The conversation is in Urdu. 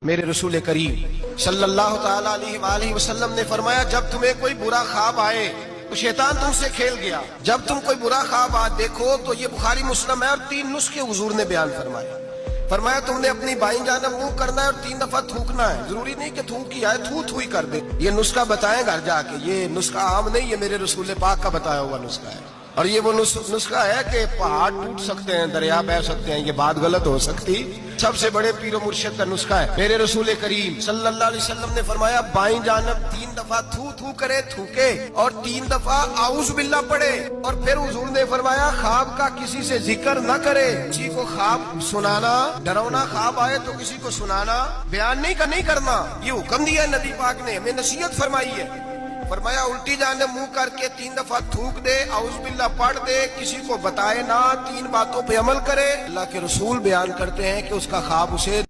میرے رسول کریم صلی اللہ تعالیٰ علیہ وآلہ وسلم نے فرمایا، جب تمہیں کوئی برا خواب آئے تو شیطان تم سے کھیل گیا، جب تم کوئی برا خواب دیکھو تو یہ بخاری مسلم ہے، اور 3 نسخے حضور نے بیان فرمایا تم نے اپنی بائیں جانب منہ کرنا ہے اور 3 دفعہ تھوکنا ہے، ضروری نہیں کہ تھوک ہی آئے، تھو ہی کر دے۔ یہ نسخہ بتائیں گھر جا کے، یہ نسخہ عام نہیں، یہ میرے رسول پاک کا بتایا ہوا نسخہ ہے، اور یہ وہ نسخہ ہے کہ پہاڑ ٹوٹ سکتے ہیں، دریا بہ سکتے ہیں، یہ بات غلط ہو سکتی، سب سے بڑے پیر و مرشد کا نسخہ ہے۔ میرے رسول کریم صلی اللہ علیہ وسلم نے فرمایا، بائیں جانب 3 دفعہ تھو کرے، تھوکے، اور 3 دفعہ اعوذ باللہ پڑھے، اور پھر حضور نے فرمایا خواب کا کسی سے ذکر نہ کرے، کسی کو خواب سنانا، ڈراؤنا خواب آئے تو کسی کو سنانا، بیان نہیں کرنا، یہ حکم دیا ہے نبی پاک نے، ہمیں نصیحت فرمائی ہے۔ فرمایا الٹی جانب منہ کر کے 3 دفعہ تھوک دے، اعوذ باللہ پڑھ دے، کسی کو بتائے نہ، 3 باتوں پہ عمل کرے۔ اللہ کے رسول بیان کرتے ہیں کہ اس کا خواب اسے